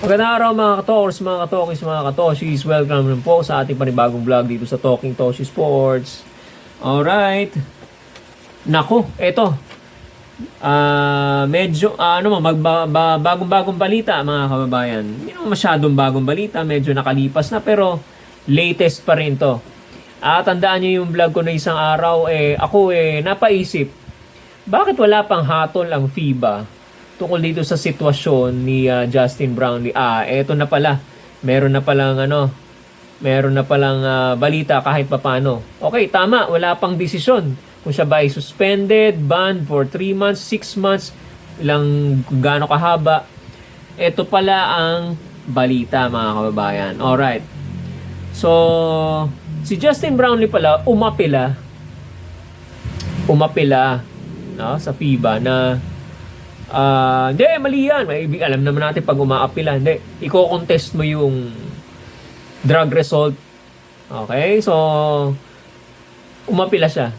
Magandang araw mga katokers, mga katokis, mga katoshis. Welcome rin po sa ating panibagong vlog dito sa Talking Toshi Sports. Alright. Nako, eto. Medyo, bagong-bagong balita mga kababayan. Hindi naman masyadong bagong balita, medyo nakalipas na pero latest pa rin to. Tandaan nyo yung vlog ko na isang araw, ako napaisip, bakit wala pang hatol ang FIBA tungkol dito sa sitwasyon ni Justin Brownlee? Eto na pala. Meron na palang balita kahit papano. Okay, tama, wala pang desisyon kung siya ba ay suspended, banned for 3 months, 6 months, gaano kahaba. Ito pala ang balita mga kababayan. Alright. So, si Justin Brownlee pala umapila no, sa FIBA na hindi, mali yan. Alam naman natin pag umaapila, hindi, i-contest mo yung drug result. Okay? So, umapila siya.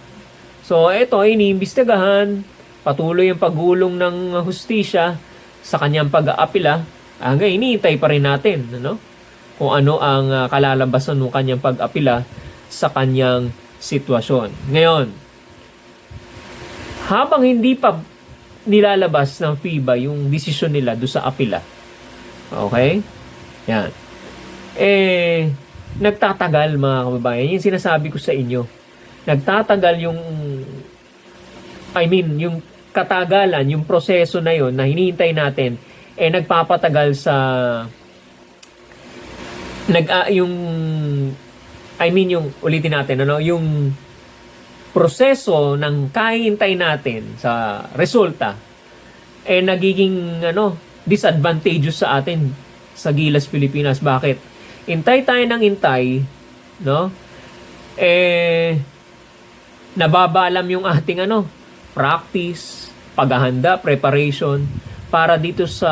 So, ito, iniimbestigahan. Patuloy ang paggulong ng hustisya sa kanyang pag-aapila. Hanggang iniintay pa rin natin, ano? Kung ano ang kalalabasan ng kanyang pag-apila sa kanyang sitwasyon. Ngayon, habang hindi pa nilalabas ng FIBA yung desisyon nila do sa apila. Okay? Yan. Nagtatagal mga kababayan. Yung sinasabi ko sa inyo. Nagtatagal yung yung katagalan, yung proseso na yon na hinihintay natin, nagpapatagal sa ulitin natin, yung proseso ng kahihintay natin sa resulta nagiging disadvantageous sa atin sa Gilas Pilipinas. Bakit? Intay tayo ng intay, no? Nababalam yung ating practice, paghahanda, preparation para dito sa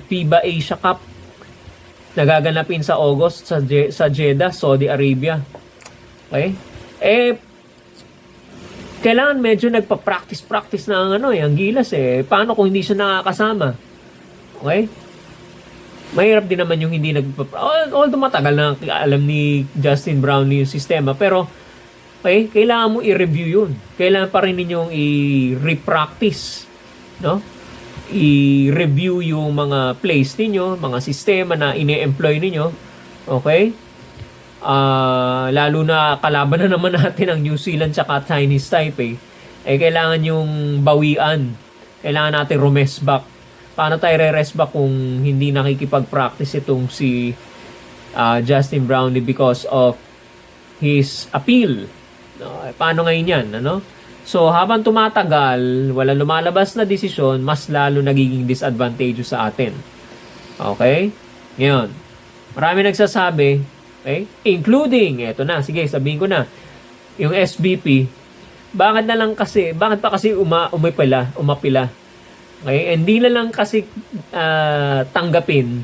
FIBA Asia Cup nagaganapin sa August sa Jeddah, Saudi Arabia. Okay? Kailangan medyo nagpa-practice na ang Gilas Paano kung hindi siya nakakasama? Okay? Mahirap din naman yung hindi although matagal na alam ni Justin Brownlee yung sistema, pero kailangan mo i-review yun. Kailangan pa rin ninyong i-repractice, no? I-review yung mga plays ninyo, mga sistema na ine-employ ninyo. Okay? Lalo na kalaban na naman natin ang New Zealand tsaka Chinese Taipei, kailangan yung bawian, kailangan natin rumest back. Paano tayo re-rest back kung hindi nakikipag-practice itong si Justin Brownlee because of his appeal? Paano ngayon yan? So habang tumatagal, wala lumalabas na desisyon, mas lalo nagiging disadvantageous sa atin. Okay? Ngayon, marami nagsasabi, including, eto na, sige, sabihin ko na, yung SBP, bakit pa kasi umapila? Okay? Hindi na lang kasi tanggapin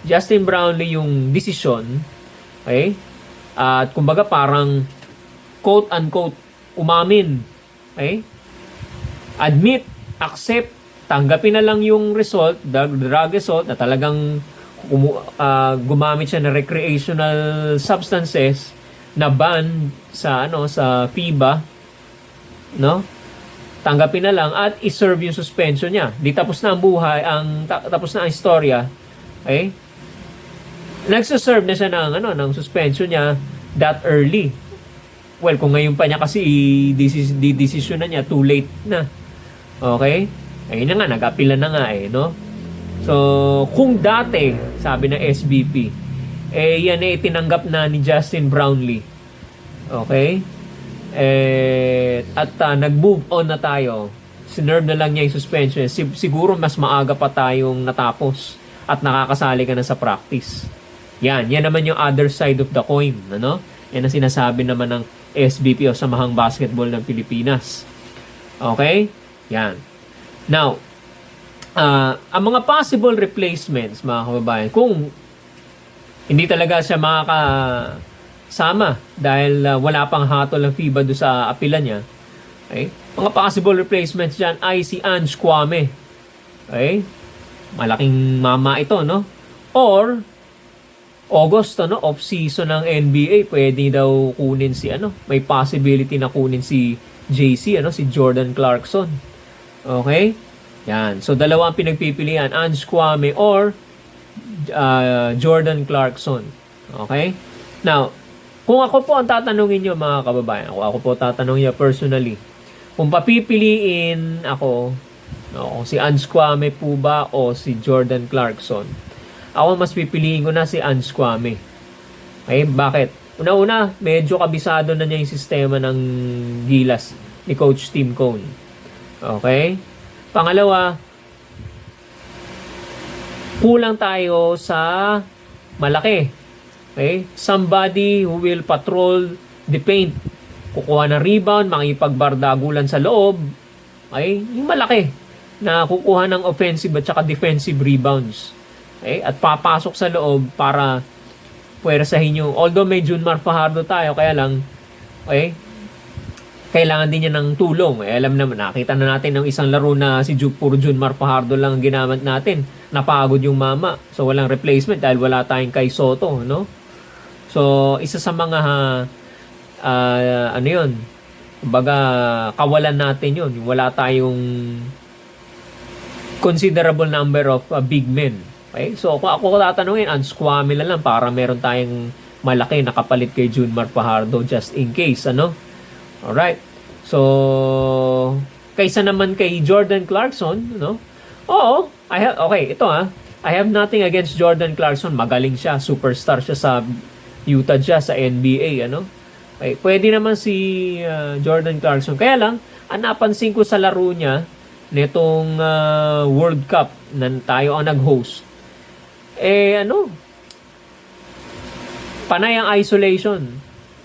Justin Brownlee yung desisyon, okay? At kumbaga parang quote-unquote umamin, okay? Admit, accept, tanggapin na lang yung result, drug result, na talagang gumamit siya ng recreational substances na ban sa sa FIBA, no? Tanggapin na lang at i-serve yung suspension niya. Di tapos na ang buhay, tapos na ang istorya. Okay? Nagse-serve na siya ng suspension niya that early. Well, kung ngayon pa niya kasi i-decision na niya, too late na. Okay? Ayun na nga, nag-apila na nga no? So, kung dati, sabi ng SBP, yan tinanggap na ni Justin Brownlee. Okay? At nag-move on na tayo. Sinerve na lang niya yung suspension. Siguro mas maaga pa tayong natapos at nakakasali ka na sa practice. Yan naman yung other side of the coin. Yan ang sinasabi naman ng SBP o Samahang Basketball ng Pilipinas. Okay? Yan. Now, ang mga possible replacements, mga kababayan, kung hindi talaga siya makakasama dahil wala pang hatol ng FIBA do sa apila niya, okay? Mga possible replacements dyan ay si Ange Kwame. Okay? Malaking mama ito, no? Or August, off season ng NBA, pwede daw kunin si may possibility na kunin si JC, si Jordan Clarkson. Okay? Yan. So dalawa ang pinagpipilian, Ange Kwame or Jordan Clarkson. Okay? Now, kung ako po ang tatanungin nyo mga kababayan, ako po tatanungin nyo personally, kung papipiliin ako, kung si Ange Kwame po ba o si Jordan Clarkson, ako mas pipiliin ko na si Ange Kwame. Okay? Bakit? Una-una, medyo kabisado na niya yung sistema ng Gilas ni Coach Tim Cone. Okay? Pangalawa, kulang tayo sa malaki. Okay? Somebody who will patrol the paint. Kukuha ng rebound, makipagbardagulan sa loob. Okay? Yung malaki na kukuha ng offensive at saka defensive rebounds. Okay? At papasok sa loob para puwersahin yung, although may Junmar Fajardo tayo, kaya lang, okay, kailangan din niya ng tulong. Alam naman, nakita na natin ng isang laro na si puro Junmar Fajardo lang ang ginamit natin. Napagod yung mama. So, walang replacement dahil wala tayong kay Soto, no? So, isa sa mga, yun, kumbaga, kawalan natin yun. Wala tayong considerable number of big men. Okay? So, kung ako tatanungin, Ange Kwame na lang para meron tayong malaki na kapalit kay Junmar Fajardo just in case, Alright. So, kaysa naman kay Jordan Clarkson, Oo, ito I have nothing against Jordan Clarkson. Magaling siya, superstar siya sa Utah Jazz, sa NBA, Okay, pwede naman si Jordan Clarkson. Kaya lang, ang napansin ko sa laro niya nitong World Cup na tayo ang nag-host, panay ang isolation.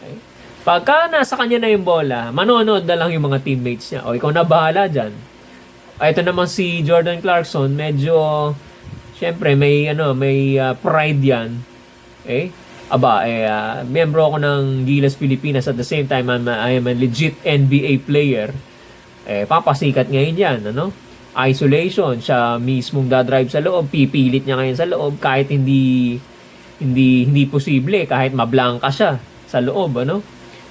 Okay? Pagka nasa kanya na yung bola, manonood na lang yung mga teammates niya. O, ikaw na bahala dyan. Ito naman si Jordan Clarkson, medyo, syempre, may pride yan. Okay? Miyembro ako ng Gilas Pilipinas. At the same time, I am a legit NBA player. Papasikat ngayon yan, Isolation, siya mismong dadrive sa loob, pipilit niya ngayon sa loob kahit hindi posible, kahit mablangka siya sa loob,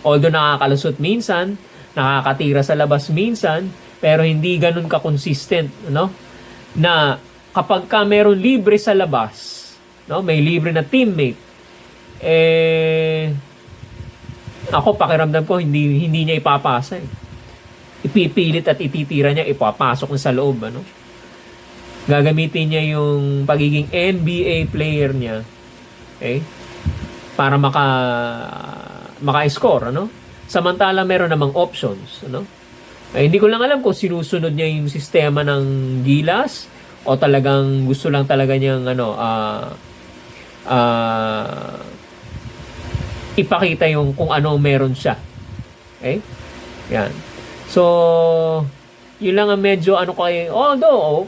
Although nakakalusot minsan, nakakatira sa labas minsan, pero hindi ganun ka-consistent, Na kapag ka meron libre sa labas, may libre na teammate, ako pakiramdam ko hindi niya ipapasa ipipilit at ititira niya, ipapasok na sa loob, Gagamitin niya yung pagiging NBA player niya, okay? Para maka-score, Samantala meron namang options, hindi ko lang alam kung sinusunod niya yung sistema ng Gilas o talagang gusto lang talaga niyang ipakita yung kung ano meron siya. Okay? Yan. So, yun lang ang medyo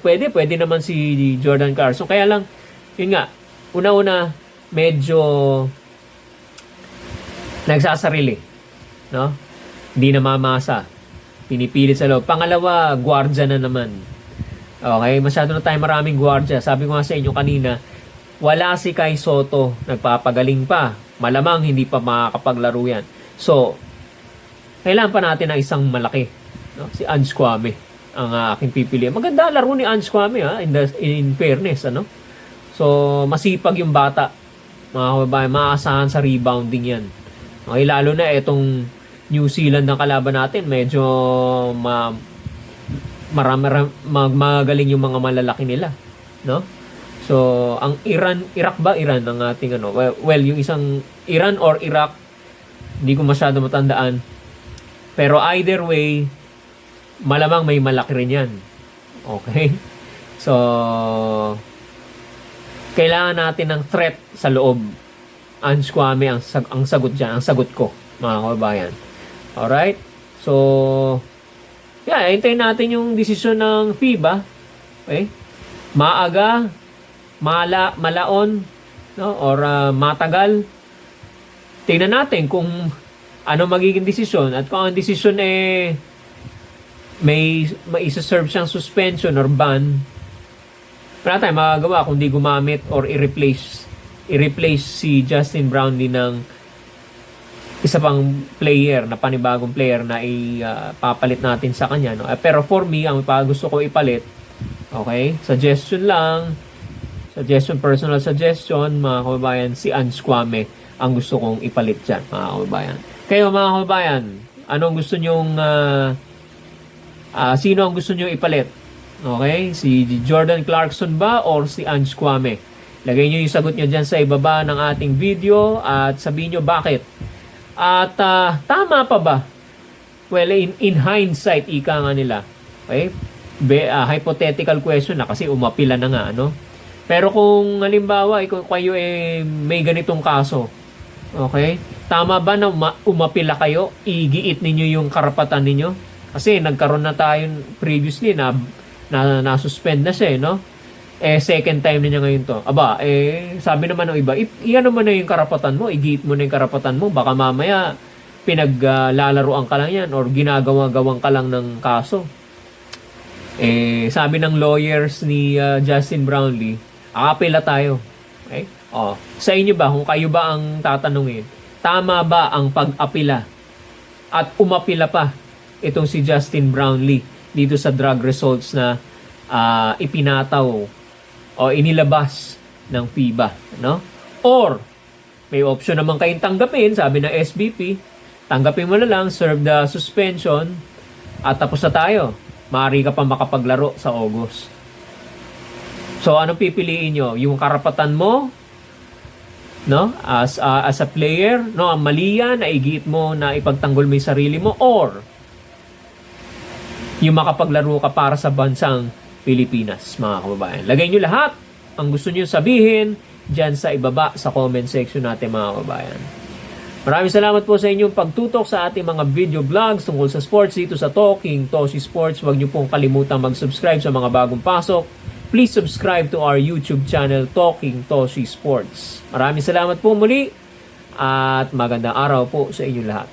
pwede naman si Jordan Clarkson. Kaya lang, yun nga, una-una, medyo nagsasarili. Hindi na mamasa. Pinipilit sa loob. Pangalawa, gwardya na naman. Okay, masyado na tayo maraming gwardya. Sabi ko nga sa inyo kanina, wala si Kai Soto, nagpapagaling pa. Malamang hindi pa makakapaglaro yan. So, kailangan pa natin ng isang malaki. Si Ange Kwame ang aking pipiliin. Maganda laro ni Ange Kwame in fairness. So, masipag yung bata. Mga kababayan, maasahan sa rebounding yan. Okay, lalo na itong New Zealand ng kalaban natin, medyo magaling yung mga malalaki nila. So, ang Iraq ang ating well, yung isang Iran or Iraq, hindi ko masyado matandaan. Pero either way, malamang may malaki rin yan. Okay? So, kailangan natin ng threat sa loob. Ange Kwame ang sagot dyan. Ang sagot ko, mga kababayan. Alright? So, hintayin natin yung desisyon ng FIBA. Okay? Maaga, malaon, or matagal. Tingnan natin kung ano magiging desisyon. At kung ang desisyon may isa-serve siyang suspension or ban, wala tayong magagawa kung di gumamit or i-replace si Justin Brownlee ng isa pang player na panibagong player na ipapalit natin sa kanya, no? Pero for me, ang gusto ko ipalit, okay, personal suggestion, mga kababayan, si Ange Kwame ang gusto kong ipalit dyan, mga kababayan. Kayo, mga kababayan, anong gusto nyong sino ang gusto nyong ipalit? Okay, si Jordan Clarkson ba or si Ange Kwame? Lagay nyo yung sagot nyo dyan sa ibaba ng ating video at sabihin nyo bakit. At tama pa ba? Well, in hindsight, ika nga nila. Okay? Hypothetical question na kasi umapila na nga, ano? Pero kung halimbawa, kayo may ganitong kaso, okay? Tama ba na umapila kayo? Igiit ninyo yung karapatan ninyo? Kasi nagkaroon na tayo previously na nasuspend na siya, no? Second time na niya ngayon to. Aba, sabi naman ng iba, iyan naman na yung karapatan mo, igiit mo na yung karapatan mo, baka mamaya pinaglalaroan ka lang yan or ginagawa-gawang ka lang ng kaso. Sabi ng lawyers ni Justin Brownlee, akapela tayo. Okay? Sa inyo ba, kung kayo ba ang tatanungin, tama ba ang pag-apila at umapila pa itong si Justin Brownlee dito sa drug results na ipinataw o inilabas ng FIBA, no? Or may option naman kayong tanggapin, sabi ng SBP, tanggapin mo na lang, serve the suspension at tapos na tayo. Maaari ka pa makapaglaro sa August. So anong pipiliin nyo? Yung karapatan mo, no? As a player, no? Ang mali yan, naigiit mo na ipagtanggol mo yung sarili mo, or yung makapaglaro ka para sa bansang Pilipinas, mga kababayan. Lagay nyo lahat ang gusto nyo sabihin dyan sa ibaba sa comment section natin, mga kababayan. Maraming salamat po sa inyong pagtutok sa ating mga video vlogs tungkol sa sports dito sa Talking Toshi Sports. Huwag nyo pong kalimutang mag-subscribe sa mga bagong pasok. Please subscribe to our YouTube channel, Talking Toshi Sports. Maraming salamat po muli at magandang araw po sa inyong lahat.